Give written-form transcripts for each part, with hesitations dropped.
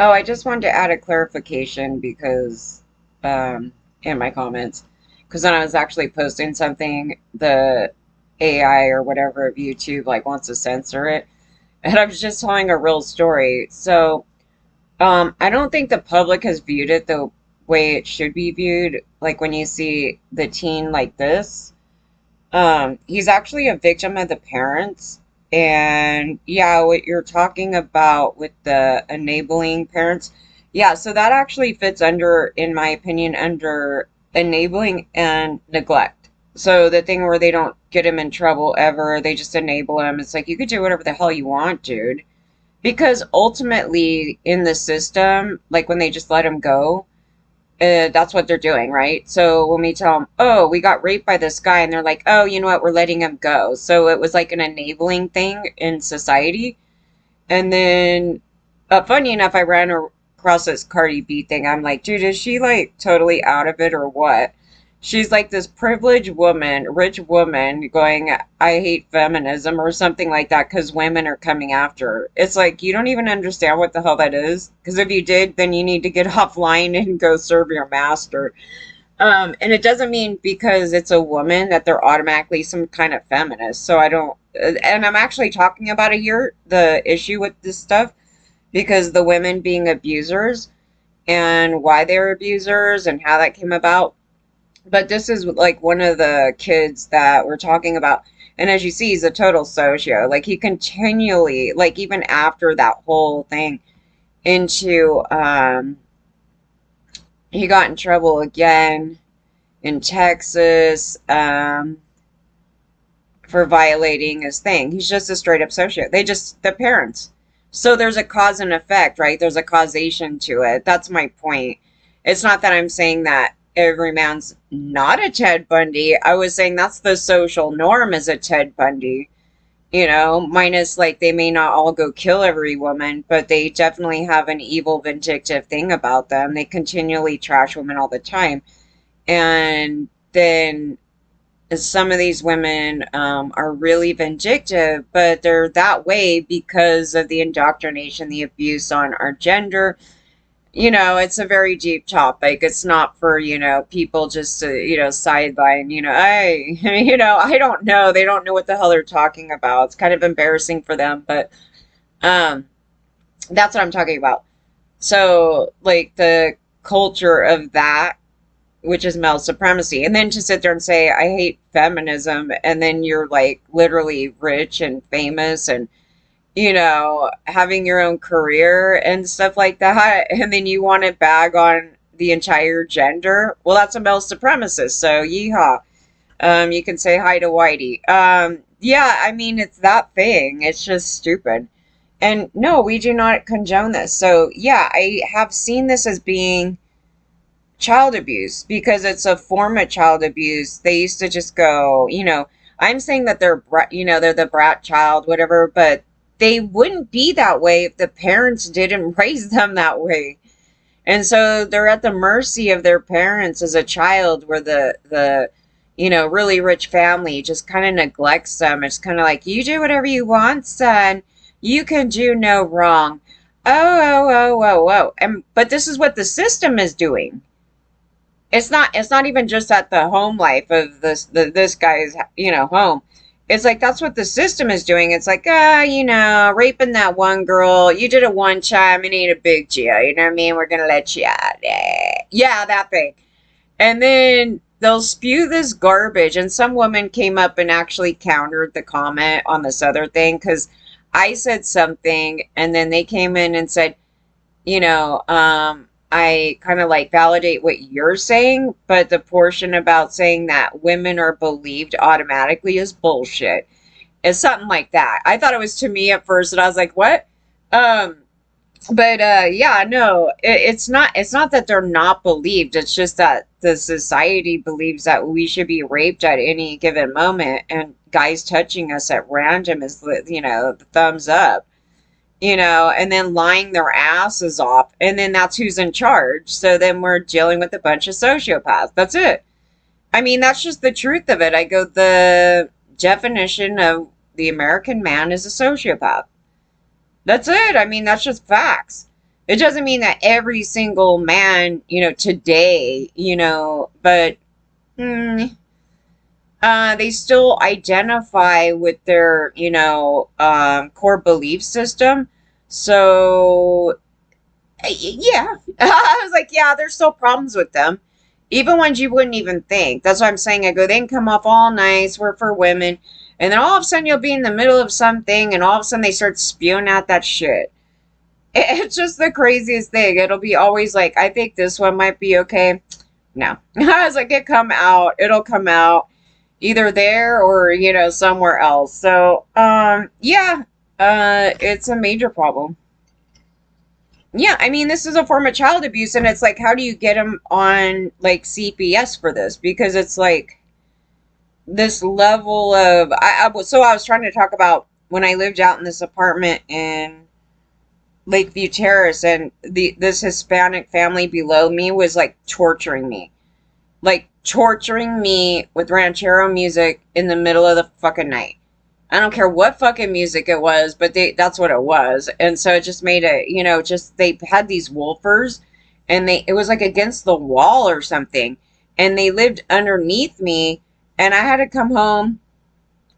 Oh, I just wanted to add a clarification because, in my comments, because when I was actually posting something, the AI or whatever of YouTube like wants to censor it, and I was just telling a real story. So, I don't think the public has viewed it the way it should be viewed. Like when you see the teen like this, he's actually a victim of the parents. And yeah, what you're talking about with the enabling parents, yeah, so that actually fits under, in my opinion, under enabling and neglect. So the thing where they don't get him in trouble ever, they just enable him. It's like you could do whatever the hell you want, dude. Because ultimately, in the system, like when they just let him go, that's what they're doing, right? So when we tell them, oh, we got raped by this guy, and they're like, oh, you know what, we're letting him go. So it was like an enabling thing in society. And then, funny enough, I ran across this Cardi B thing. I'm like, dude, is she like totally out of it or what? She's like this privileged woman, rich woman, going, I hate feminism or something like that because women are coming after her. It's like, you don't even understand what the hell that is. Because if you did, then you need to get offline and go serve your master. And it doesn't mean because it's a woman that they're automatically some kind of feminist. So I don't, and I'm actually talking about it here, the issue with this stuff, because the women being abusers and why they're abusers and how that came about. But this is like one of the kids that we're talking about. And as you see, he's a total socio. Like he continually, like even after that whole thing, into he got in trouble again in Texas for violating his thing. He's just a straight up socio. They just, the parents. So there's a cause and effect, right? There's a causation to it. That's my point. It's not that I'm saying that every man's not a Ted Bundy. I was saying that's the social norm as a Ted Bundy. You know, minus like they may not all go kill every woman, but they definitely have an evil, vindictive thing about them. They continually trash women all the time. And then some of these women are really vindictive, but they're that way because of the indoctrination, the abuse on our gender. You know, it's a very deep topic. It's not for, people just to, sideline, I don't know. They don't know what the hell they're talking about. It's kind of embarrassing for them, but um, that's what I'm talking about. So, like, the culture of that, which is male supremacy. And then to sit there and say, I hate feminism, and then you're like literally rich and famous and, having your own career and stuff like that, and then you want to bag on the entire gender. Well, that's a male supremacist. So, yeehaw. You can say hi to Whitey. Yeah, I mean, it's that thing. It's just stupid. And no, we do not condone this. So, yeah, I have seen this as being child abuse because it's a form of child abuse. They used to just go, I'm saying that they're the brat child, whatever, but they wouldn't be that way if the parents didn't raise them that way. And so they're at the mercy of their parents as a child, where the really rich family just kind of neglects them. It's kind of like, you do whatever you want, son. You can do no wrong. Oh. But this is what the system is doing. It's not even just at the home life of this guy's home. It's like that's what the system is doing. It's like, raping that one girl, you did it one time, it ain't a big deal, you know what I mean, we're gonna let you out. Yeah, that thing. And then they'll spew this garbage. And some woman came up and actually countered the comment on this other thing, because I said something and then they came in and said, I kind of like validate what you're saying, but the portion about saying that women are believed automatically is bullshit. It's something like that. I thought it was to me at first, and I was like, what? Um, but yeah, no, it's not that they're not believed. It's just that the society believes that we should be raped at any given moment, and guys touching us at random is, the thumbs up, and then lying their asses off, and then that's who's in charge. So then we're dealing with a bunch of sociopaths. That's it. I mean, that's just the truth of it. I go, the definition of the American man is a sociopath. That's it. I mean, that's just facts. It doesn't mean that every single man, today, but mm, they still identify with their, core belief system. So, yeah, I was like, yeah, there's still problems with them. Even ones you wouldn't even think. That's what I'm saying. I go, they can come off all nice, we're for women. And then all of a sudden you'll be in the middle of something and all of a sudden they start spewing out that shit. It's just the craziest thing. It'll be always like, I think this one might be okay. No. I was like, it'll come out either there or, somewhere else. So, yeah, it's a major problem. Yeah, I mean, this is a form of child abuse, and it's like, how do you get them on, like, CPS for this? Because it's like this level of, so I was trying to talk about when I lived out in this apartment in Lakeview Terrace, and this Hispanic family below me was like torturing me with ranchero music in the middle of the fucking night. I don't care what fucking music it was, but that's what it was. And so it just made it, just they had these woofers and it was like against the wall or something. And they lived underneath me and I had to come home.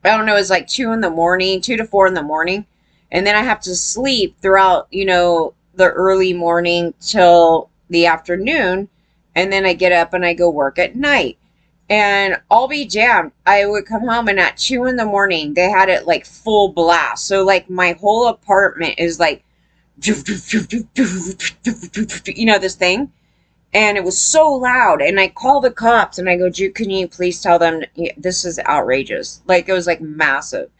I don't know, it was like 2 in the morning, 2 to 4 in the morning. And then I have to sleep throughout, the early morning till the afternoon. And then I get up and I go work at night. And I'll be jammed. I would come home and at 2 in the morning, they had it like full blast. So like my whole apartment is like, this thing. And it was so loud. And I call the cops and I go, can you please tell them this is outrageous? Like it was like massive.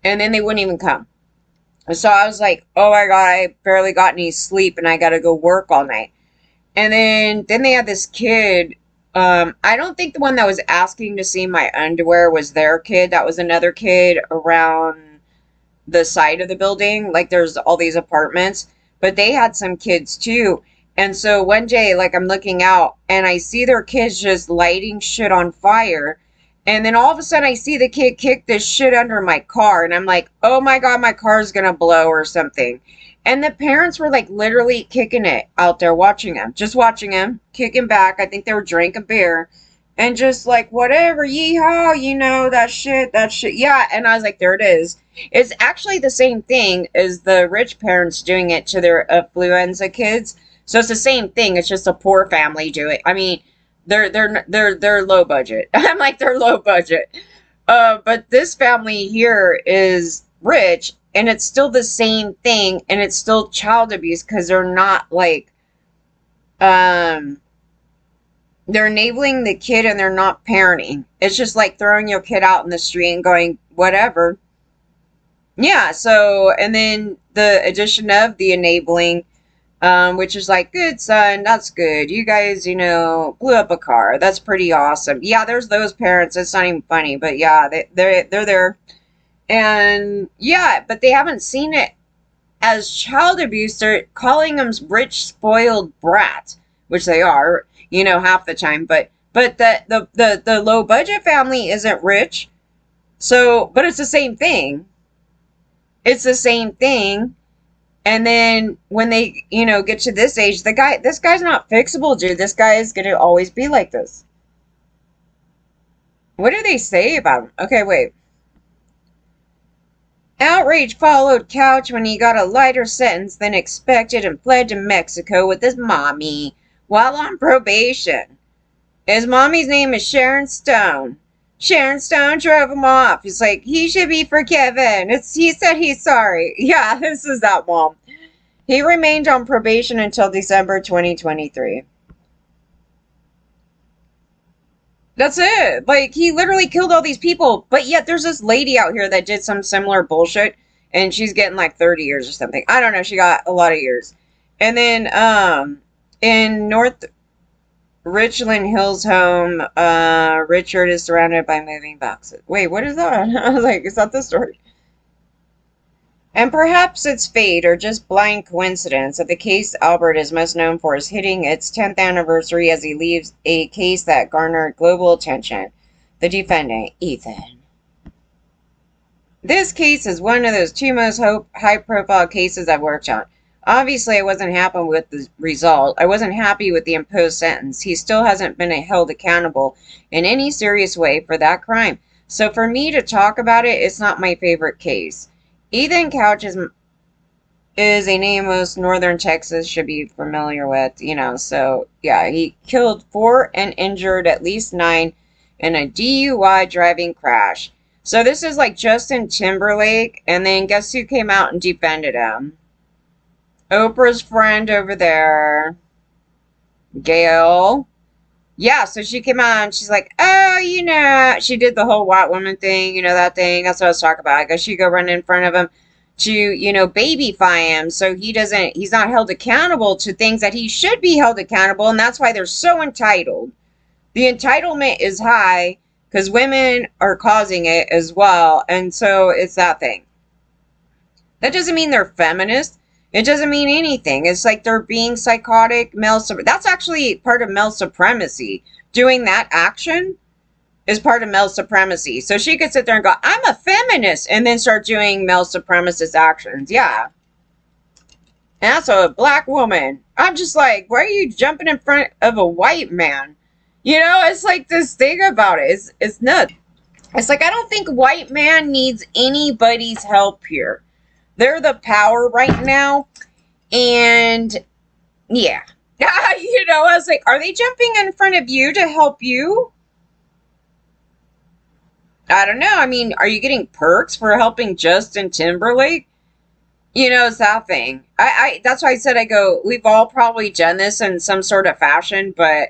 And then they wouldn't even come. So I was like, oh my God, I barely got any sleep and I got to go work all night. And then they had this kid. I don't think the one that was asking to see my underwear was their kid. That was another kid around the side of the building. Like there's all these apartments, but they had some kids too. And so one day, like I'm looking out and I see their kids just lighting shit on fire. And then all of a sudden I see the kid kick this shit under my car. And I'm like, oh my God, my car's gonna blow or something. And the parents were like literally kicking it out there, watching him, just watching him, kicking back. I think they were drinking beer and just like, whatever, yeehaw, that shit. Yeah. And I was like, there it is. It's actually the same thing as the rich parents doing it to their affluenza kids. So it's the same thing. It's just a poor family doing it. I mean, they're low budget. I'm like, they're low budget. But this family here is rich and it's still the same thing and it's still child abuse because they're not like, they're enabling the kid and they're not parenting. It's just like throwing your kid out in the street and going, whatever. Yeah, so, and then the addition of the enabling, which is like, good son, that's good. You guys, blew up a car. That's pretty awesome. Yeah, there's those parents. It's not even funny, but yeah, they're there. And yeah, but they haven't seen it as child abuse. They're calling them rich, spoiled brats, which they are, half the time. But the low budget family isn't rich. So, but it's the same thing. It's the same thing. And then when they, get to this age, this guy's not fixable, dude. This guy is going to always be like this. What do they say about him? Okay, wait. Outrage followed Couch when he got a lighter sentence than expected and fled to Mexico with his mommy while on probation. His mommy's name is Sharon Stone. Sharon Stone drove him off. He's like, he should be forgiven. He said he's sorry. Yeah, this is that mom. He remained on probation until December 2023. That's it. Like, he literally killed all these people. But yet there's this lady out here that did some similar bullshit. And she's getting like 30 years or something. I don't know. She got a lot of years. And then in North Richland Hills home, Richard is surrounded by moving boxes. Wait, what is that? I was like, is that the story? And perhaps it's fate or just blind coincidence that the case Albert is most known for is hitting its 10th anniversary as he leaves a case that garnered global attention. The defendant, Ethan. This case is one of those two most high-profile cases I've worked on. Obviously, I wasn't happy with the result. I wasn't happy with the imposed sentence. He still hasn't been held accountable in any serious way for that crime. So for me to talk about it, it's not my favorite case. Ethan Couch is a name most northern Texas should be familiar with, So, yeah, he killed 4 and injured at least 9 in a DUI driving crash. So this is like Justin Timberlake, and then guess who came out and defended him? Oprah's friend over there, Gail. Yeah, so she came out and she's like, oh, she did the whole white woman thing, that thing. That's what I was talking about. I guess she go run in front of him to, babyfy him so he's not held accountable to things that he should be held accountable. And that's why they're so entitled. The entitlement is high because women are causing it as well. And so it's that thing. That doesn't mean they're feminists. It doesn't mean anything. It's like they're being psychotic that's actually part of male supremacy. Doing that action is part of male supremacy. So she could sit there and go, I'm a feminist, and then start doing male supremacist actions. Yeah. And that's a black woman. I'm just like, why are you jumping in front of a white man? It's like this thing about it. It's nuts. It's like, I don't think white man needs anybody's help here. They're the power right now. And yeah. I was like, are they jumping in front of you to help you? I don't know. I mean, are you getting perks for helping Justin Timberlake? It's that thing. That's why I said, we've all probably done this in some sort of fashion, but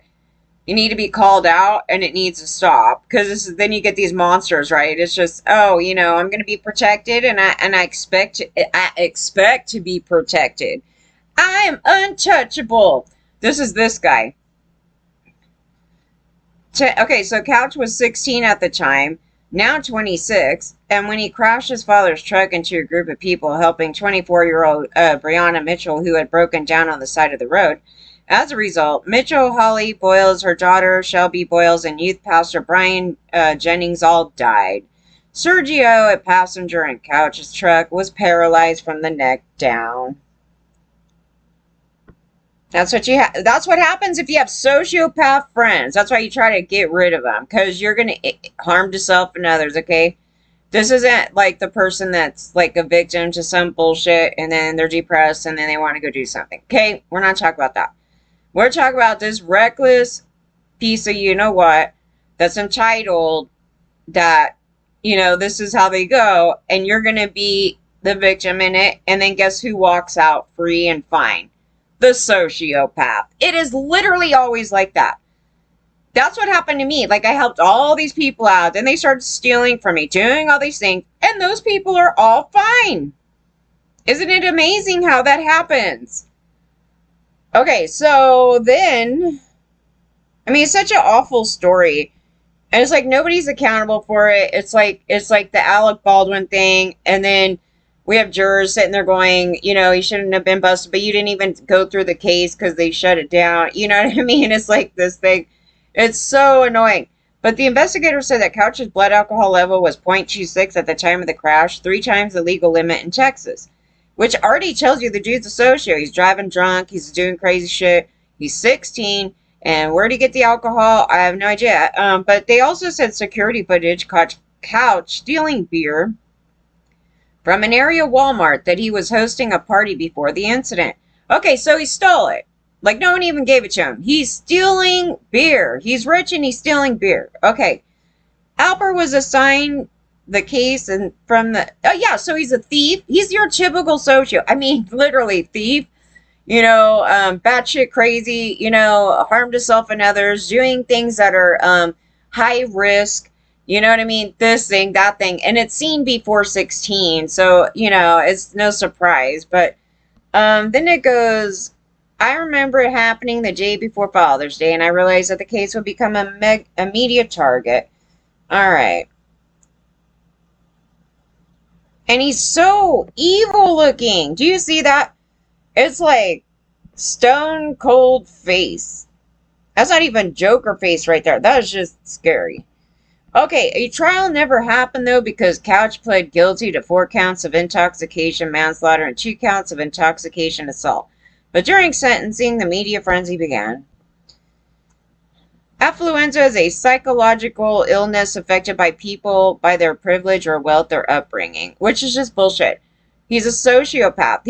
you need to be called out and it needs to stop, because then you get these monsters, right? It's just, I'm going to be protected, and I expect to be protected. I am untouchable. This is this guy. Okay, so Couch was 16 at the time, now 26, and when he crashed his father's truck into a group of people helping 24-year-old Brianna Mitchell, who had broken down on the side of the road. As a result, Mitchell, Holly Boyles, her daughter Shelby Boyles, and youth pastor Brian Jennings all died. Sergio, a passenger in Couch's truck, was paralyzed from the neck down. That's what happens if you have sociopath friends. That's why you try to get rid of them, because you're going to harm yourself and others, okay? This isn't like the person that's like a victim to some bullshit and then they're depressed and then they want to go do something. Okay? We're not talking about that. We're talking about this reckless piece of you-know-what that's entitled that, this is how they go, and you're going to be the victim in it, and then guess who walks out free and fine? The sociopath. It is literally always like that. That's what happened to me. Like, I helped all these people out, then they started stealing from me, doing all these things, and those people are all fine. Isn't it amazing how that happens? Okay, so then, it's such an awful story. And it's like nobody's accountable for it. It's like the Alec Baldwin thing. And then we have jurors sitting there going, he shouldn't have been busted, but you didn't even go through the case because they shut it down. You know what I mean? It's like this thing. It's so annoying. But the investigator said that Couch's blood alcohol level was 0.26 at the time of the crash, 3 times the legal limit in Texas. Which already tells you the dude's a socio. He's driving drunk. He's doing crazy shit. He's 16. And where did he get the alcohol? I have no idea. But they also said security footage caught Couch stealing beer from an area Walmart that he was hosting a party before the incident. Okay, so he stole it. Like, no one even gave it to him. He's stealing beer. He's rich and he's stealing beer. Okay. Alper was assigned the case and so he's a thief. He's your typical socio. Literally thief, batshit crazy, harm to self and others, doing things that are high risk, you know what I mean? This thing, that thing. And it's seen before 16, so, it's no surprise. But then it goes, I remember it happening the day before Father's Day, and I realized that the case would become a media target. All right. And he's so evil looking. Do you see that? It's like stone cold face. That's not even Joker face right there. That is just scary. Okay, a trial never happened though because Couch pled guilty to 4 counts of intoxication, manslaughter, and 2 counts of intoxication assault. But during sentencing, the media frenzy began. Affluenza is a psychological illness affected by people by their privilege or wealth or upbringing, which is just bullshit. He's a sociopath.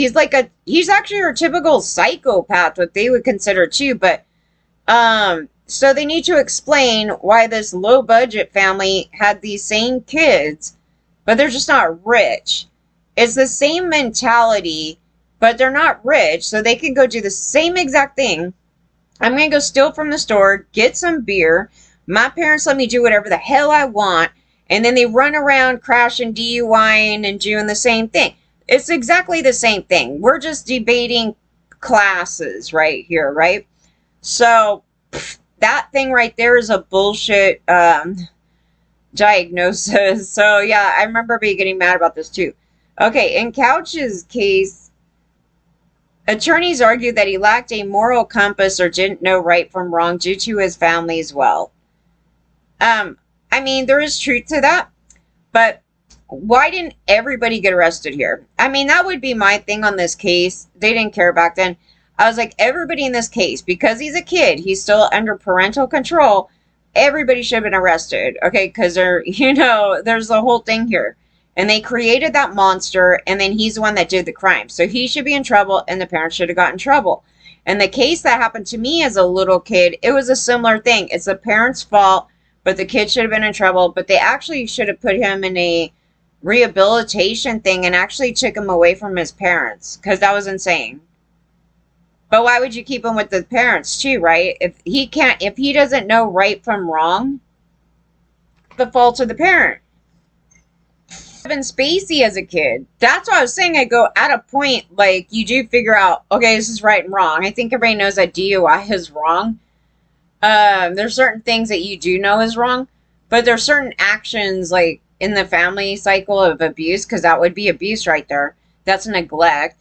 He's actually your typical psychopath, what they would consider too, but so they need to explain why this low budget family had these same kids, but they're just not rich. It's the same mentality, but they're not rich, so they can go do the same exact thing. I'm going to go steal from the store, get some beer. My parents let me do whatever the hell I want. And then they run around crashing, DUIing, and doing the same thing. It's exactly the same thing. We're just debating classes right here, right? So that thing right there is a bullshit diagnosis. So yeah, I remember getting mad about this too. Okay, in Couch's case, attorneys argued that he lacked a moral compass or didn't know right from wrong due to his family's wealth. I mean, there is truth to that, but why didn't everybody get arrested here? I mean, that would be my thing on this case. They didn't care back then. I was like, everybody in this case, because he's a kid, he's still under parental control, everybody should have been arrested, okay? Because there's a whole thing here. And they created that monster, and then he's the one that did the crime. So he should be in trouble, and the parents should have gotten in trouble. And the case that happened to me as a little kid, it was a similar thing. It's the parents' fault, but the kid should have been in trouble. But they actually should have put him in a rehabilitation thing and actually took him away from his parents, because that was insane. But why would you keep him with the parents too, right? If he doesn't know right from wrong, the fault of the parent. Kevin Spacey as a kid. That's what I was saying. I go at a point, like, you do figure out, okay, this is right and wrong. I think everybody knows that DUI is wrong. There's certain things that you do know is wrong, but there's certain actions, like, in the family cycle of abuse, because that would be abuse right there. That's neglect.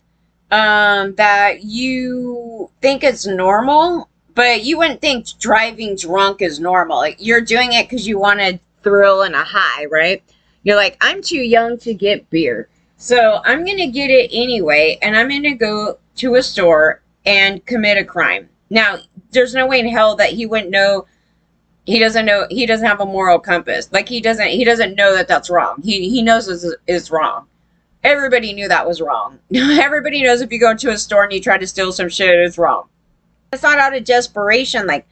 That you think it's normal, but you wouldn't think driving drunk is normal. Like, you're doing it because you want a thrill and a high, right? You're like, I'm too young to get beer, so I'm going to get it anyway, and I'm going to go to a store and commit a crime. Now, there's no way in hell that he wouldn't know. He doesn't have a moral compass. Like, he doesn't know that that's wrong. He knows this is wrong. Everybody knew that was wrong. Everybody knows if you go to a store and you try to steal some shit, it's wrong. It's not out of desperation, like,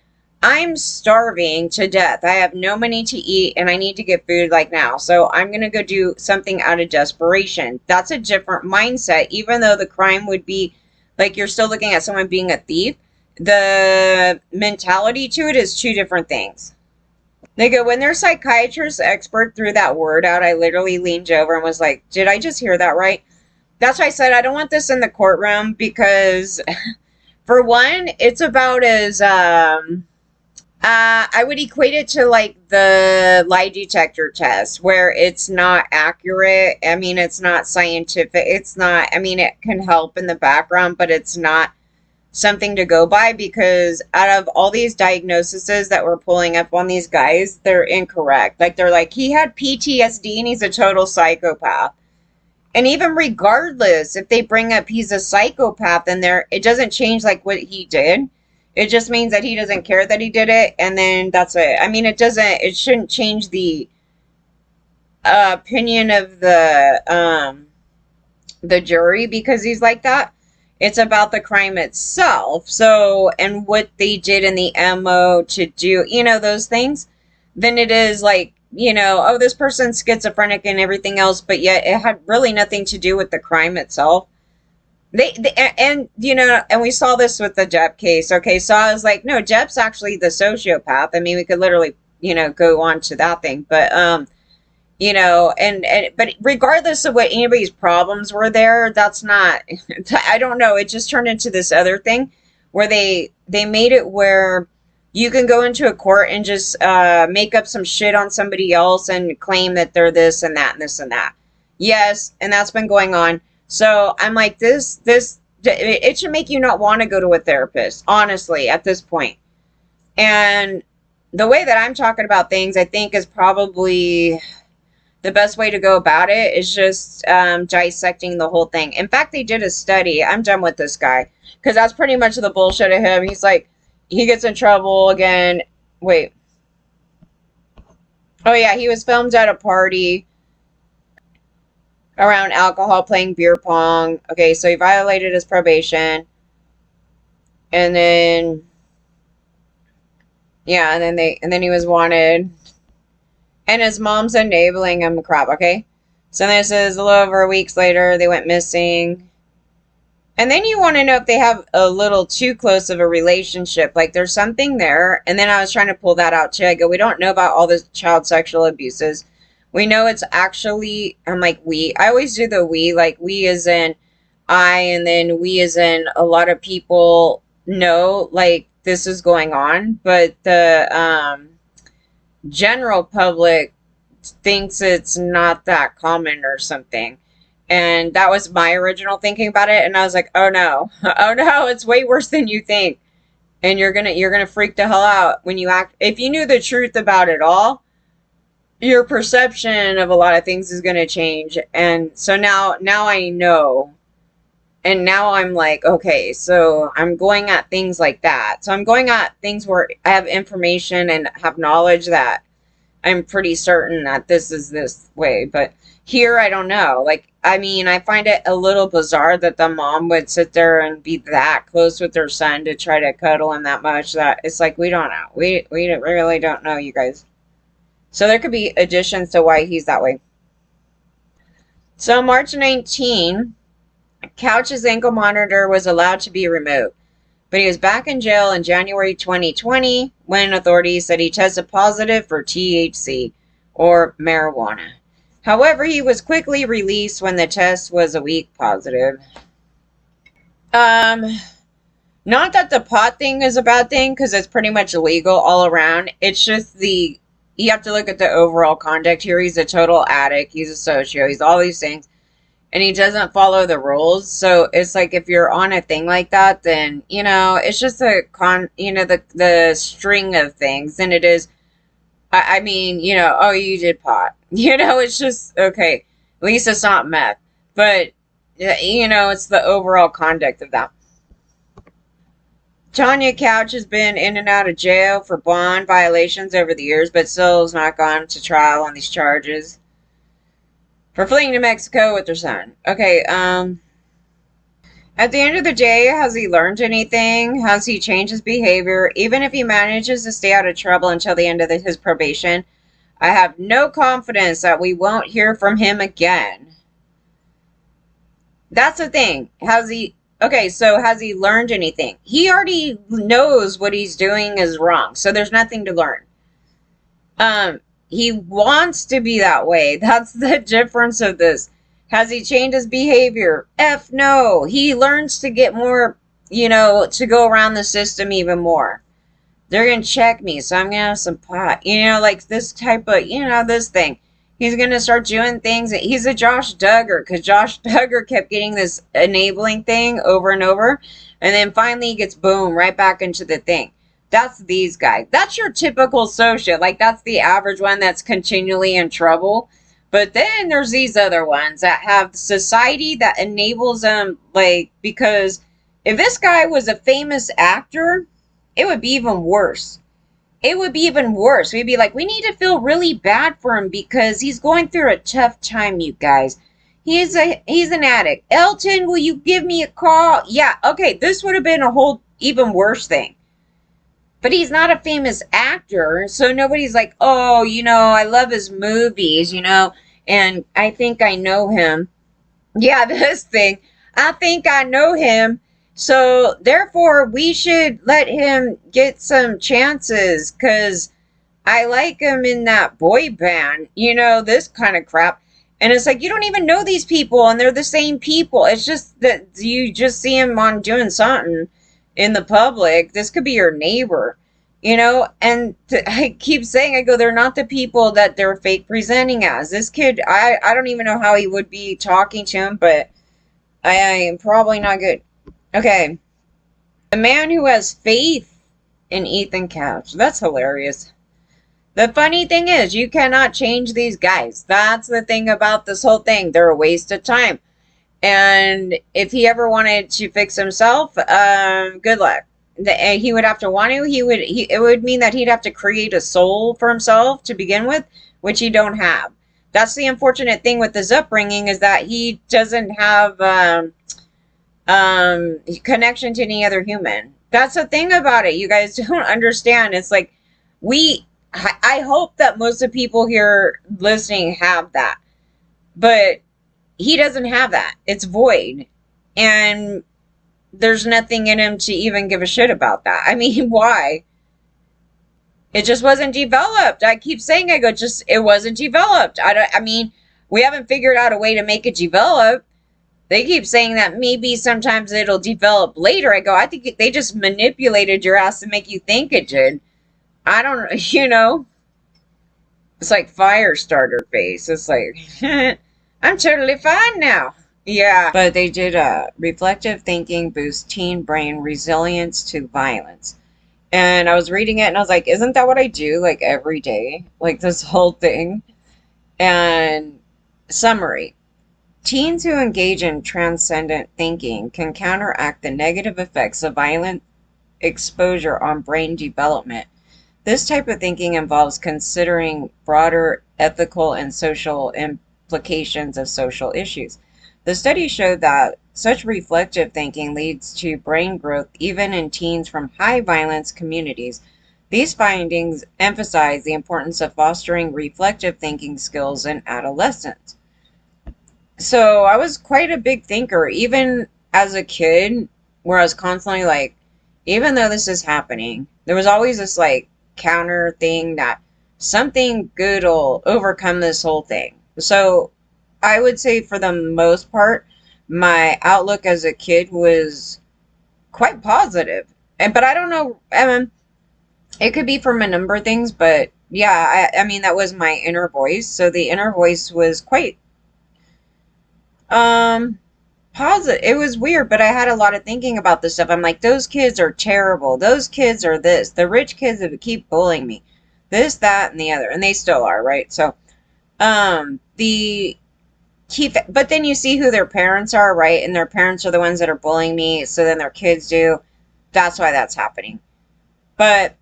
I'm starving to death. I have no money to eat and I need to get food like now. So I'm going to go do something out of desperation. That's a different mindset. Even though the crime would be like you're still looking at someone being a thief, the mentality to it is two different things. They go, when their psychiatrist expert threw that word out, I literally leaned over and was like, did I just hear that right? That's why I said I don't want this in the courtroom because, for one, it's about as... I would equate it to like the lie detector test where it's not accurate. I mean, it's not scientific. It's not, I mean, it can help in the background, but it's not something to go by because out of all these diagnoses that we're pulling up on these guys, they're incorrect. Like, they're like, he had PTSD and he's a total psychopath. And even regardless, if they bring up he's a psychopath in there, it doesn't change like what he did. It just means that he doesn't care that he did it, and then that's it. I mean, it shouldn't change the opinion of the jury because he's like that. It's about the crime itself. So, and what they did in the MO to do, those things. Then it is like, oh, this person's schizophrenic and everything else, but yet it had really nothing to do with the crime itself. And we saw this with the Depp case. Okay, so I was like, no, Depp's actually the sociopath. I mean, we could literally, go on to that thing, but but regardless of what anybody's problems were there, that's not. I don't know. It just turned into this other thing where they made it where you can go into a court and just make up some shit on somebody else and claim that they're this and that and this and that. Yes, and that's been going on. So I'm like, it should make you not want to go to a therapist, honestly, at this point. And the way that I'm talking about things, I think is probably the best way to go about it is just dissecting the whole thing. In fact, they did a study. I'm done with this guy because that's pretty much the bullshit of him. He's like, he gets in trouble again. Wait. Oh, yeah, he was filmed at a party around alcohol playing beer pong. Okay, so he violated his probation. And then, yeah, and then he was wanted. And his mom's enabling him crap, okay? So this is a little over weeks later, they went missing. And then you want to know if they have a little too close of a relationship. Like there's something there. And then I was trying to pull that out too. I go, we don't know about all the child sexual abuses. We know it's actually, I'm like, we. I always do the we, like we as in I, and then we as in a lot of people know, like, this is going on. But the general public thinks it's not that common or something. And that was my original thinking about it. And I was like, oh no, oh no, it's way worse than you think. And you're gonna freak the hell out when you act. If you knew the truth about it all, your perception of a lot of things is gonna change. And so now I know. And now I'm like, okay, so I'm going at things like that. So I'm going at things where I have information and have knowledge that I'm pretty certain that this is this way. But here, I don't know. Like, I mean, I find it a little bizarre that the mom would sit there and be that close with her son to try to cuddle him that much. That it's like, we don't know. We really don't know, you guys. So there could be additions to why he's that way. So March 19, Couch's ankle monitor was allowed to be removed. But he was back in jail in January 2020 when authorities said he tested positive for THC, or marijuana. However, he was quickly released when the test was a week positive. Um, Not that the pot thing is a bad thing, because it's pretty much illegal all around. It's just you have to look at the overall conduct here. He's a total addict. He's a socio. He's all these things. And he doesn't follow the rules. So it's like if you're on a thing like that, then, it's just the string of things. And it is, I mean, oh, you did pot. It's just, okay, at least it's not meth. But, it's the overall conduct of that. Tanya Couch has been in and out of jail for bond violations over the years, but still has not gone to trial on these charges. For fleeing to Mexico with her son. Okay, at the end of the day, has he learned anything? Has he changed his behavior? Even if he manages to stay out of trouble until the end of his probation, I have no confidence that we won't hear from him again. That's the thing. Has he learned anything? He already knows what he's doing is wrong, so there's nothing to learn. He wants to be that way. That's the difference of this. Has he changed his behavior? F no. He learns to get more, to go around the system even more. They're going to check me, so I'm going to have some pot. Like this type of, this thing. He's going to start doing things. He's a Josh Duggar, because Josh Duggar kept getting this enabling thing over and over. And then finally he gets, boom, right back into the thing. That's these guys. That's your typical socio. Like, that's the average one that's continually in trouble. But then there's these other ones that have society that enables them, like, because if this guy was a famous actor, it would be even worse. It would be even worse. We'd be like, we need to feel really bad for him because he's going through a tough time, you guys. He's an addict. Elton, will you give me a call? Yeah, okay, this would have been a whole even worse thing. But he's not a famous actor, so nobody's like, oh, I love his movies, and I think I know him. Yeah, this thing. I think I know him. So, therefore, we should let him get some chances, because I like him in that boy band, this kind of crap. And it's like, you don't even know these people, and they're the same people. It's just that you just see him on doing something in the public. This could be your neighbor, and I keep saying, I go, they're not the people that they're fake presenting as. This kid, I don't even know how he would be talking to him, but I am probably not good. Okay. A man who has faith in Ethan Couch. That's hilarious. The funny thing is, you cannot change these guys. That's the thing about this whole thing. They're a waste of time. And if he ever wanted to fix himself, good luck. He would have to want to. It would mean that he'd have to create a soul for himself to begin with, which he don't have. That's the unfortunate thing with his upbringing, is that he doesn't have connection to any other human. That's the thing about it. You guys don't understand. It's like we. I hope that most of the people here listening have that, but he doesn't have that. It's void, and there's nothing in him to even give a shit about that. I mean, why? It just wasn't developed. I keep saying, I go, just it wasn't developed. I mean, we haven't figured out a way to make it develop. They keep saying that maybe sometimes it'll develop later. I go, I think they just manipulated your ass to make you think it did. I don't, it's like fire starter face. It's like, I'm totally fine now. Yeah, but they did reflective thinking boosts teen brain resilience to violence. And I was reading it and I was like, isn't that what I do like every day? Like this whole thing. And summary. Teens who engage in transcendent thinking can counteract the negative effects of violent exposure on brain development. This type of thinking involves considering broader ethical and social implications of social issues. The study showed that such reflective thinking leads to brain growth even in teens from high violence communities. These findings emphasize the importance of fostering reflective thinking skills in adolescents. So I was quite a big thinker, even as a kid, where I was constantly like, even though this is happening, there was always this like counter thing that something good will overcome this whole thing. So I would say for the most part, my outlook as a kid was quite positive. But I don't know, it could be from a number of things, but yeah, I mean, that was my inner voice. So the inner voice was quite positive. It was weird, but I had a lot of thinking about this stuff. I'm like, those kids are terrible. Those kids are this. The rich kids that keep bullying me. This, that, and the other. And they still are, right? So, the keep, but then you see who their parents are, right? And their parents are the ones that are bullying me. So then their kids do. That's why that's happening. But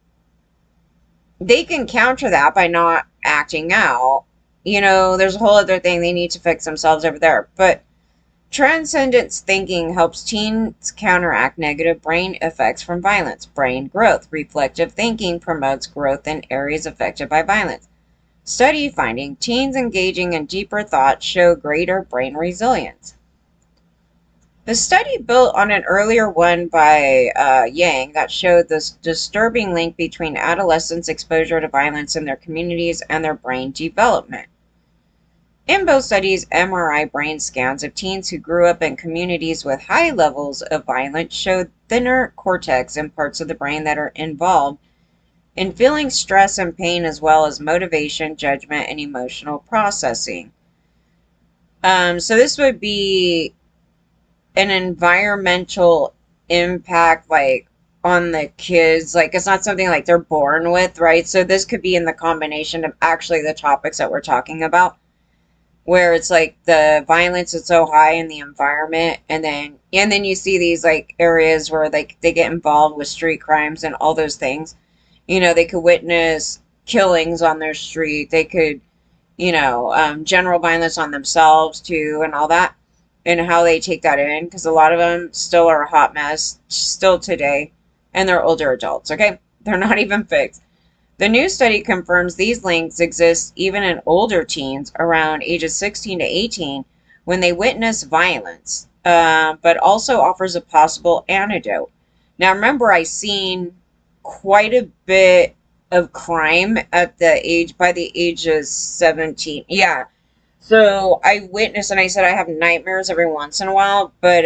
they can counter that by not acting out. There's a whole other thing. They need to fix themselves over there. But transcendence thinking helps teens counteract negative brain effects from violence. Brain growth. Reflective thinking promotes growth in areas affected by violence. Study finding teens engaging in deeper thought show greater brain resilience. The study built on an earlier one by Yang that showed this disturbing link between adolescents' exposure to violence in their communities and their brain development. In both studies, MRI brain scans of teens who grew up in communities with high levels of violence showed thinner cortex in parts of the brain that are involved in feeling stress and pain, as well as motivation, judgment, and emotional processing. So this would be an environmental impact, like on the kids. Like it's not something like they're born with, right? So this could be in the combination of actually the topics that we're talking about, where it's like the violence is so high in the environment, and then you see these like areas where like they get involved with street crimes and all those things. They could witness killings on their street. They could, general violence on themselves too, and all that, and how they take that in, because a lot of them still are a hot mess still today, and they're older adults. Okay, they're not even fixed. The new study confirms these links exist even in older teens around ages 16 to 18 when they witness violence, but also offers a possible antidote. Now, remember, I seen quite a bit of crime by the age of 17. Yeah. So I witnessed, and I said I have nightmares every once in a while, but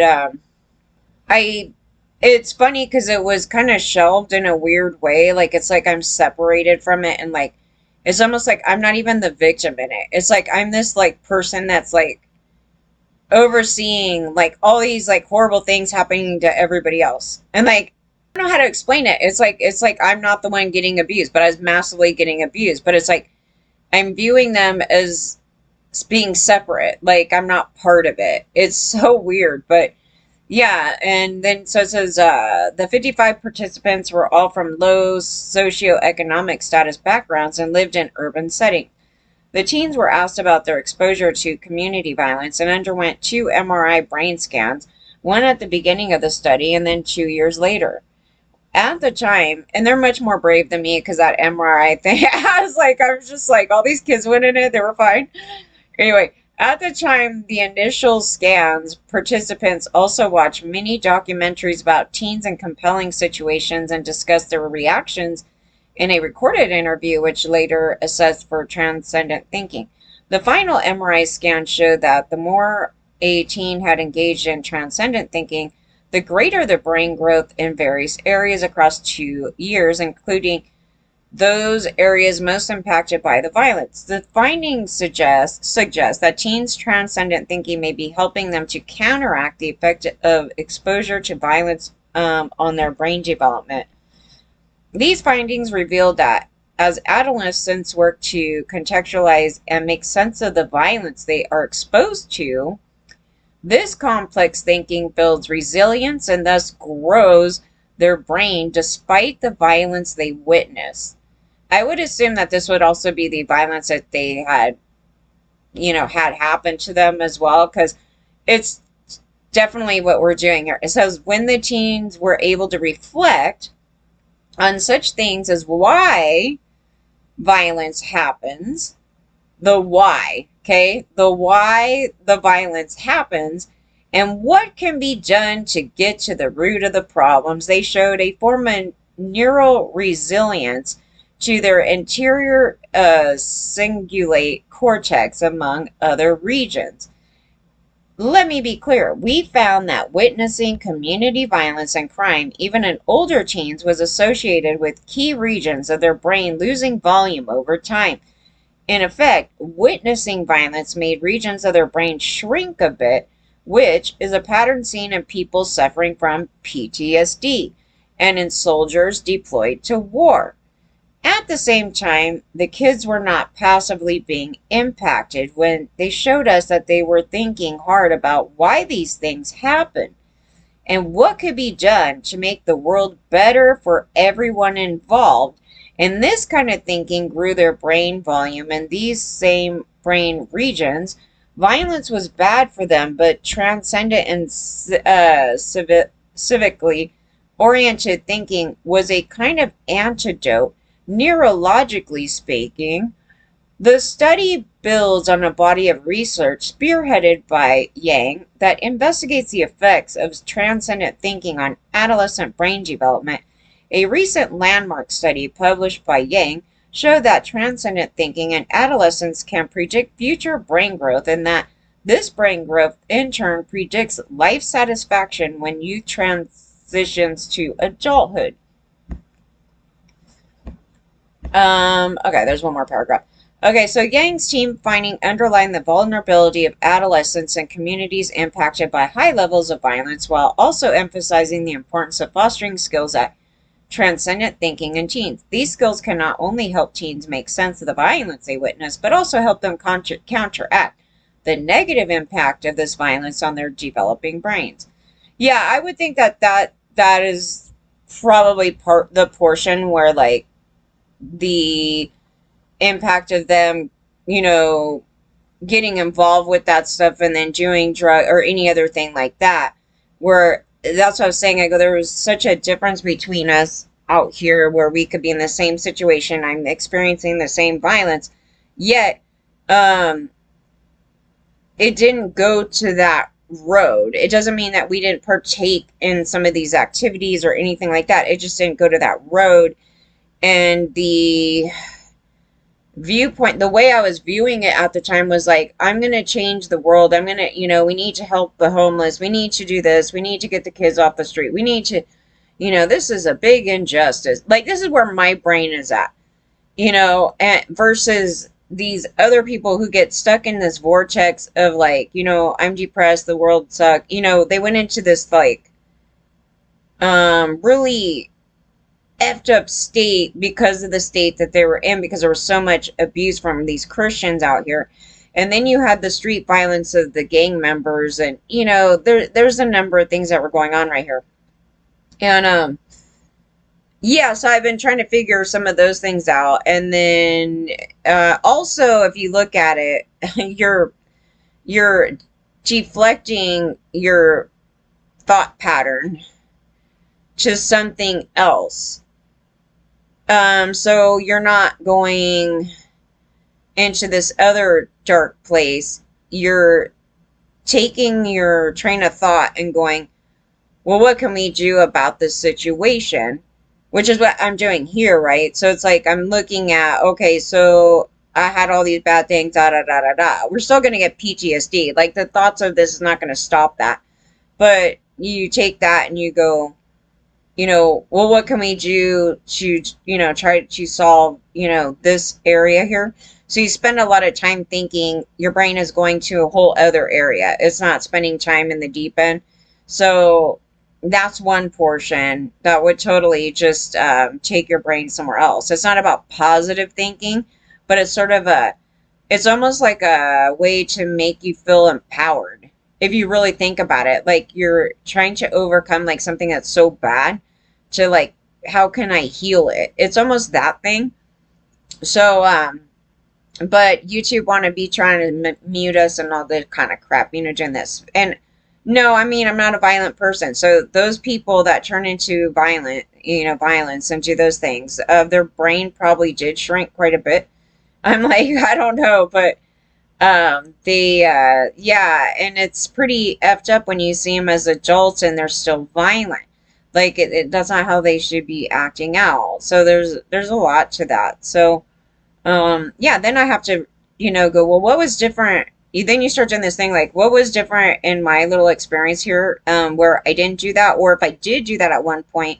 it's funny because it was kind of shelved in a weird way. Like, it's like I'm separated from it, and like, it's almost like I'm not even the victim in it. It's like I'm this like person that's like overseeing like all these like horrible things happening to everybody else. And like, don't know how to explain it. It's like I'm not the one getting abused, but I was massively getting abused. But it's like I'm viewing them as being separate. Like I'm not part of it. It's so weird, but yeah. And then so it says the 55 participants were all from low socioeconomic status backgrounds and lived in urban settings. The teens were asked about their exposure to community violence and underwent 2 MRI brain scans, one at the beginning of the study and then 2 years later. At the time, and they're much more brave than me because that MRI thing, I was just like, all these kids went in it, they were fine. Anyway, at the time, the initial scans, participants also watched many documentaries about teens in compelling situations and discussed their reactions in a recorded interview, which later assessed for transcendent thinking. The final MRI scan showed that the more a teen had engaged in transcendent thinking, the greater the brain growth in various areas across 2 years, including those areas most impacted by the violence. The findings suggest that teens' transcendent thinking may be helping them to counteract the effect of exposure to violence on their brain development. These findings revealed that as adolescents work to contextualize and make sense of the violence they are exposed to, this complex thinking builds resilience and thus grows their brain despite the violence they witness. I would assume that this would also be the violence that they had, had happened to them as well, because it's definitely what we're doing here. It says when the teens were able to reflect on such things as why violence happens, the why, okay? The why the violence happens and what can be done to get to the root of the problems. They showed a form of neural resilience to their anterior cingulate cortex, among other regions. Let me be clear. We found that witnessing community violence and crime, even in older teens, was associated with key regions of their brain losing volume over time. In effect, witnessing violence made regions of their brain shrink a bit, which is a pattern seen in people suffering from PTSD and in soldiers deployed to war. At the same time, the kids were not passively being impacted when they showed us that they were thinking hard about why these things happen and what could be done to make the world better for everyone involved. And this kind of thinking grew their brain volume in these same brain regions. Violence was bad for them, but transcendent and civically oriented thinking was a kind of antidote. Neurologically speaking, the study builds on a body of research spearheaded by Yang that investigates the effects of transcendent thinking on adolescent brain development. A recent landmark study published by Yang showed that transcendent thinking in adolescents can predict future brain growth and that this brain growth in turn predicts life satisfaction when youth transitions to adulthood. Okay, there's one more paragraph. Okay, so Yang's team finding underline the vulnerability of adolescents and communities impacted by high levels of violence while also emphasizing the importance of fostering skills at transcendent thinking in teens. These skills can not only help teens make sense of the violence they witness, but also help them counteract the negative impact of this violence on their developing brains. Yeah, I would think that is probably the portion where like the impact of them, getting involved with that stuff and then doing drug or any other thing like that, where that's what I was saying. I go, there was such a difference between us out here where we could be in the same situation. I'm experiencing the same violence, yet it didn't go to that road. It doesn't mean that we didn't partake in some of these activities or anything like that. It just didn't go to that road. And the viewpoint, the way I was viewing it at the time was like, I'm going to change the world. I'm going to, we need to help the homeless. We need to do this. We need to get the kids off the street. We need to, this is a big injustice. Like, this is where my brain is at, and versus these other people who get stuck in this vortex of like, I'm depressed. The world sucks. They went into this like really effed up state because of the state that they were in, because there was so much abuse from these Christians out here. And then you had the street violence of the gang members, and there's a number of things that were going on right here. And yeah, so I've been trying to figure some of those things out. And then also, if you look at it, you're deflecting your thought pattern to something else. So you're not going into this other dark place. You're taking your train of thought and going, well, what can we do about this situation? Which is what I'm doing here, right? So it's like I'm looking at, okay, so I had all these bad things, da da da da da. We're still going to get PTSD. Like, the thoughts of this is not going to stop that. But you take that and you go, well, what can we do to, try to solve, this area here? So you spend a lot of time thinking. Your brain is going to a whole other area. It's not spending time in the deep end. So that's one portion that would totally just take your brain somewhere else. It's not about positive thinking, but it's almost like a way to make you feel empowered. If you really think about it, like you're trying to overcome like something that's so bad, to like, how can I heal it? It's almost that thing. So, but YouTube want to be trying to mute us and all this kind of crap, doing this. And no, I mean, I'm not a violent person. So those people that turn into violence and do those things, their brain probably did shrink quite a bit. I'm like, I don't know, but yeah, and it's pretty effed up when you see them as adults and they're still violent. Like, that's not how they should be acting out. So there's a lot to that. So yeah, then I have to, go, well, what was different? Then you start doing this thing like, what was different in my little experience here, where I didn't do that? Or if I did do that at one point,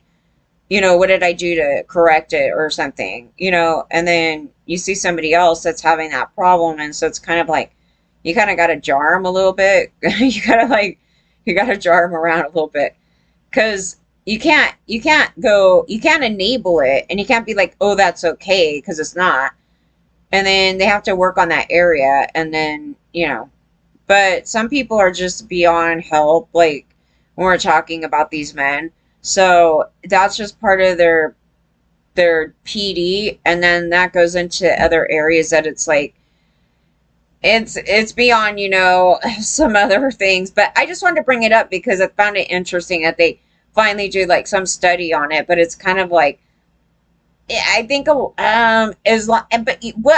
what did I do to correct it or something? And then you see somebody else that's having that problem. And so it's kind of like, you kind of got to jar them a little bit. You got to jar them around a little bit. Because you can't enable it, and you can't be like, oh, that's okay, because it's not. And then they have to work on that area, and then, but some people are just beyond help, like when we're talking about these men. So that's just part of their PD, and then that goes into other areas that it's like, it's beyond, some other things. But I just wanted to bring it up because I found it interesting that they finally do like some study on it. But it's kind of like, I think but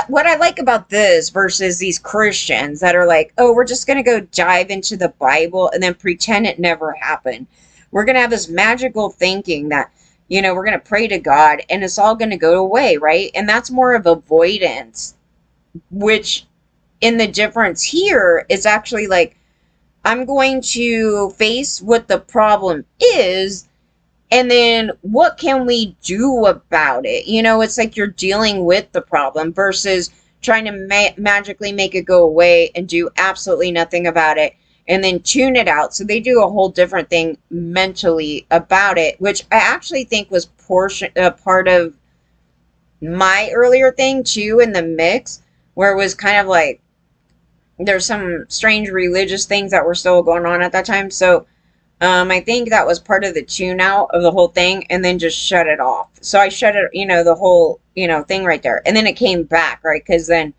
what I like about this versus these Christians that are like, oh, we're just gonna go dive into the Bible and then pretend it never happened. We're gonna have this magical thinking that, we're gonna pray to God and it's all gonna go away, right? And that's more of avoidance, which in the difference here is actually like, I'm going to face what the problem is, and then what can we do about it? It's like you're dealing with the problem versus trying to magically make it go away and do absolutely nothing about it and then tune it out. So they do a whole different thing mentally about it, which I actually think was part of my earlier thing too, in the mix, where it was kind of like there's some strange religious things that were still going on at that time. So I think that was part of the tune out of the whole thing, and then just shut it off. So I shut it, the whole, thing right there. And then it came back, right? Because then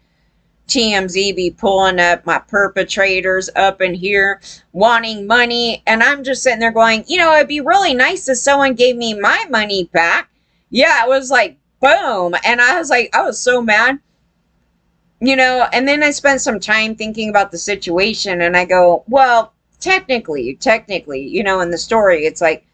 TMZ be pulling up my perpetrators up in here wanting money. And I'm just sitting there going, it'd be really nice if someone gave me my money back. Yeah, it was like, boom. And I was like, I was so mad. And then I spent some time thinking about the situation, and I go, well, technically, in the story, it's like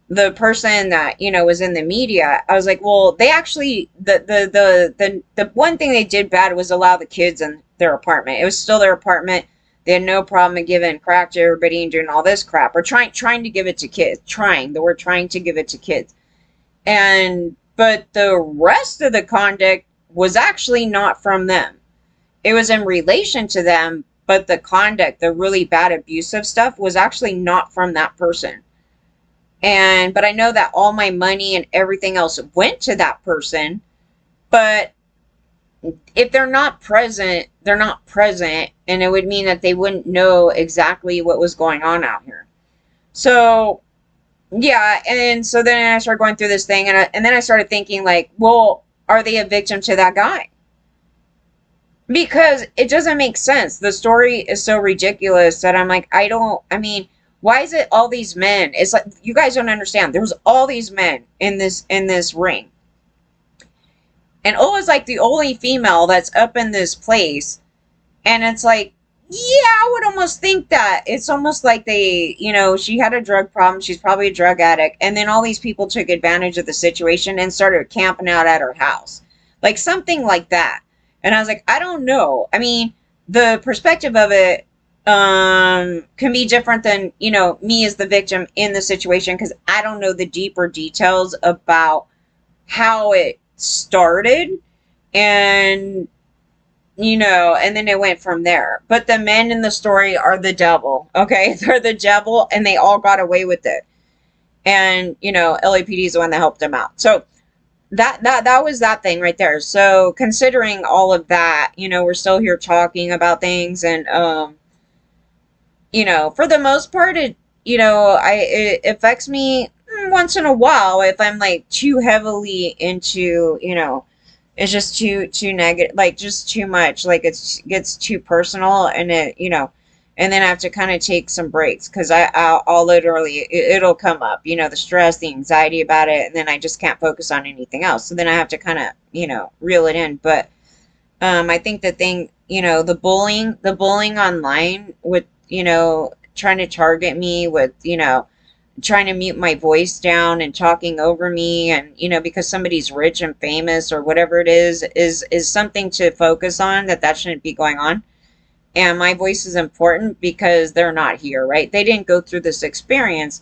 the person that, was in the media. I was like, well, they actually, the one thing they did bad was allow the kids in their apartment. It was still their apartment. They had no problem giving crack to everybody and doing all this crap, or trying to give it to kids, trying to give it to kids. But the rest of the conduct was actually not from them. It was in relation to them, but the conduct, the really bad abusive stuff, was actually not from that person. But I know that all my money and everything else went to that person. But if they're not present, they're not present. And it would mean that they wouldn't know exactly what was going on out here. So, yeah. And so then I started going through this thing. And then I started thinking, like, well, are they a victim to that guy? Because it doesn't make sense. The story is so ridiculous that I'm like, I mean, why is it all these men? It's like, you guys don't understand. There was all these men in this ring. And Ola's like the only female that's up in this place. And it's like, yeah, I would almost think that. It's almost like she had a drug problem. She's probably a drug addict. And then all these people took advantage of the situation and started camping out at her house. Like something like that. And I was like, I don't know. I mean, the perspective of it can be different than, me as the victim in the situation, because I don't know the deeper details about how it started. And and then it went from there. But the men in the story are the devil, okay? They're the devil, and they all got away with it. And, LAPD is the one that helped them out. So that was that thing right there. So considering all of that, we're still here talking about things. And, for the most part, it affects me once in a while if I'm like too heavily into, it's just too negative, like just too much, like it gets too personal. And and then I have to kind of take some breaks, because I'll literally, it'll come up, the stress, the anxiety about it, and then I just can't focus on anything else. So then I have to kind of, reel it in. But I think the thing, the bullying online with, trying to target me with, trying to mute my voice down and talking over me, and because somebody's rich and famous or whatever it is something to focus on, that shouldn't be going on. And my voice is important because they're not here, right? They didn't go through this experience,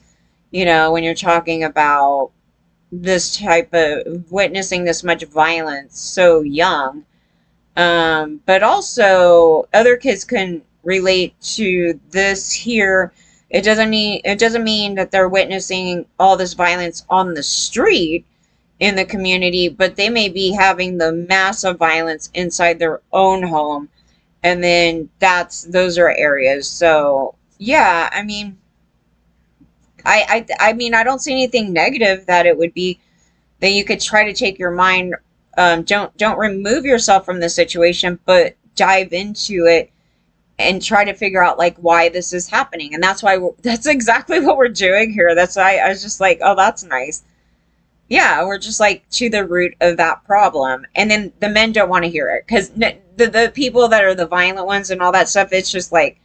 when you're talking about this type of witnessing this much violence so young. But also other kids can relate to this here. It doesn't mean that they're witnessing all this violence on the street in the community, but they may be having the massive violence inside their own home. And then those are areas. So yeah, I mean, I don't see anything negative that it would be that you could try to take your mind. Don't remove yourself from the situation, but dive into it and try to figure out like why this is happening. And that's exactly what we're doing here. That's why I was just like, oh, that's nice. Yeah, we're just like to the root of that problem. And then the men don't want to hear it, because the people that are the violent ones and all that stuff, it's just like,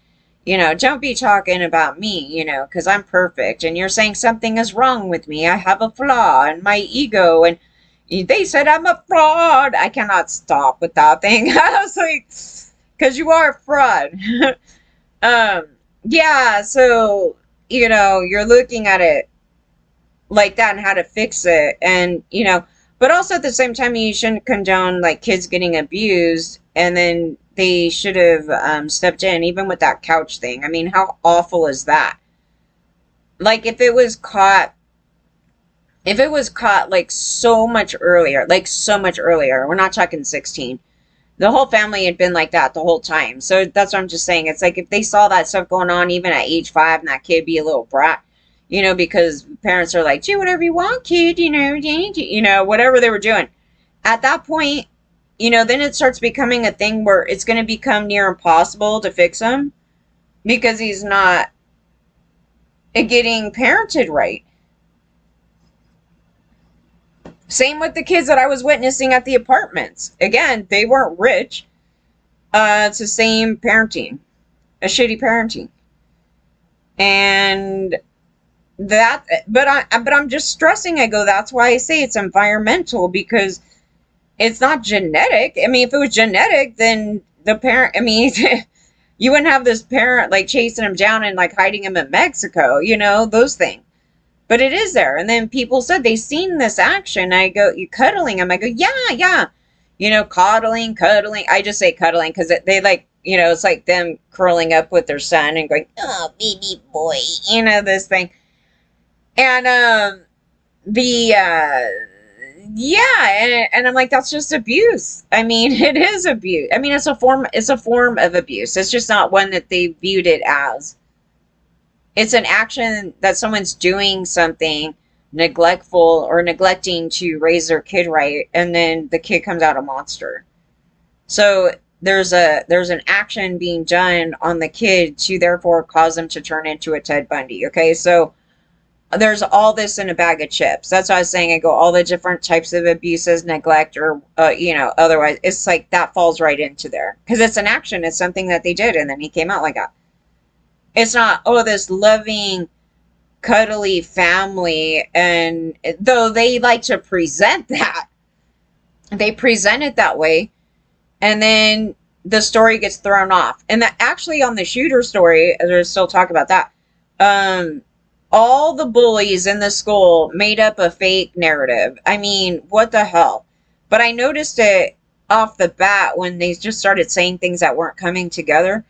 don't be talking about me, because I'm perfect. And you're saying something is wrong with me. I have a flaw in my ego. And they said I'm a fraud. I cannot stop with that thing. I was like, because you are a fraud. Yeah, so, you're looking at it like that and how to fix it. And, but also at the same time, you shouldn't condone like kids getting abused, and then they should have stepped in, even with that couch thing. I mean, how awful is that? Like if it was caught like so much earlier, we're not talking 16. The whole family had been like that the whole time. So that's what I'm just saying. It's like if they saw that stuff going on even at age 5, and that kid be a little brat, because parents are like, do whatever you want, kid, whatever they were doing. At that point, then it starts becoming a thing where it's going to become near impossible to fix him, because he's not getting parented right. Same with the kids that I was witnessing at the apartments. Again, they weren't rich. It's the same parenting, a shitty parenting. And but I'm just stressing. I go, that's why I say it's environmental, because it's not genetic. I mean, if it was genetic, then the parent, I mean, you wouldn't have this parent like chasing him down and like hiding him in Mexico, those things. But it is there. And then people said they seen this action. I go, you cuddling him? I go, yeah. Coddling. I just say cuddling because they like, it's like them curling up with their son and going, oh, baby boy, this thing. And the yeah, and I'm like, that's just abuse. I mean, it is abuse. I mean, it's a form of abuse. It's just not one that they viewed it as. It's an action that someone's doing something neglectful or neglecting to raise their kid right, and then the kid comes out a monster. So there's an action being done on the kid to therefore cause them to turn into a Ted Bundy. Okay, so there's all this in a bag of chips. That's why I was saying I go all the different types of abuses, neglect, or otherwise. It's like that falls right into there because it's an action. It's something that they did, and then he came out like that. It's not this loving, cuddly family, and though they like to present that, they present it that way, and then the story gets thrown off. And that actually on the shooter story, there's still talk about that. Um, all the bullies in the school made up a fake narrative. I mean, what the hell? But I noticed it off the bat when they just started saying things that weren't coming together.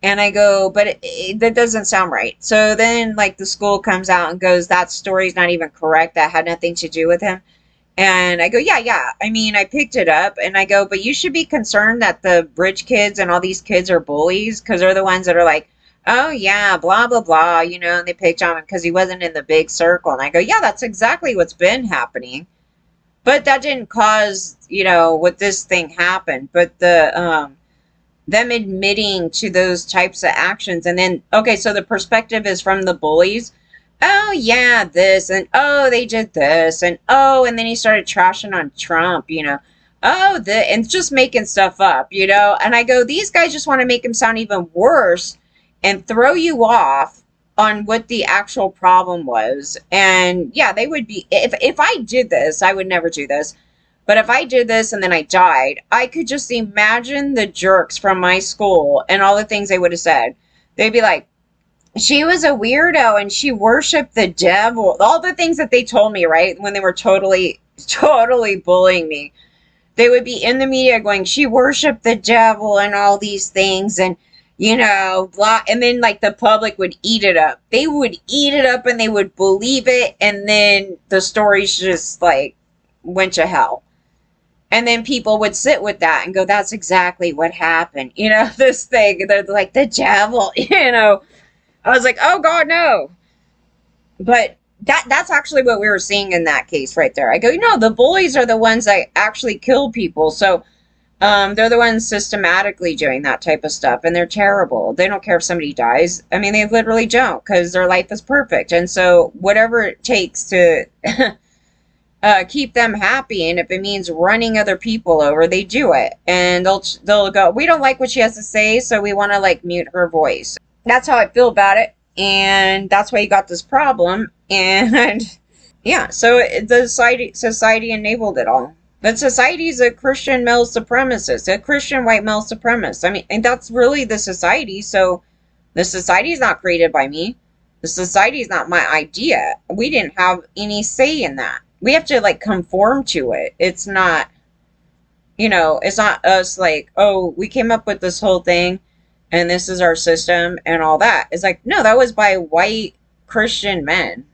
And I go, but that doesn't sound right. So then, like, the school comes out and goes, that story's not even correct. That had nothing to do with him. And I go, yeah, yeah. I mean, I picked it up and I go, but you should be concerned that the rich kids and all these kids are bullies because they're the ones that are like, oh, yeah, blah, blah, blah, and they picked on him because he wasn't in the big circle. And I go, yeah, that's exactly what's been happening. But that didn't cause, what this thing happened. But them admitting to those types of actions. And then, okay, so the perspective is from the bullies. Oh, yeah, this, and oh, they did this, and oh, and then he started trashing on Trump. Oh, and just making stuff up. And I go, these guys just want to make him sound even worse and throw you off on what the actual problem was. And yeah, they would be, if I did this, I would never do this. But if I did this and then I died, I could just imagine the jerks from my school and all the things they would have said. They'd be like, she was a weirdo and she worshiped the devil. All the things that they told me, right? When they were totally, totally bullying me. They would be in the media going, she worshiped the devil and all these things and, blah. And then, like, the public would eat it up. They would eat it up and they would believe it. And then the stories just, like, went to hell. And then people would sit with that and go, that's exactly what happened. This thing. They're like, the devil, I was like, oh, God, no. But that's actually what we were seeing in that case right there. I go, the bullies are the ones that actually kill people. So they're the ones systematically doing that type of stuff. And they're terrible. They don't care if somebody dies. I mean, they literally don't because their life is perfect. And so whatever it takes to keep them happy, and if it means running other people over, they do it. And they'll go, we don't like what she has to say, so we want to, like, mute her voice. That's how I feel about it, and that's why you got this problem. And yeah, so the society enabled it all. But society is a Christian male supremacist, a Christian white male supremacist. I mean, and that's really the society. So the society is not created by me. The society is not my idea. We didn't have any say in that. We have to, like, conform to it. It's not, it's not us like, oh, we came up with this whole thing and this is our system and all that. It's like, no, that was by white Christian men.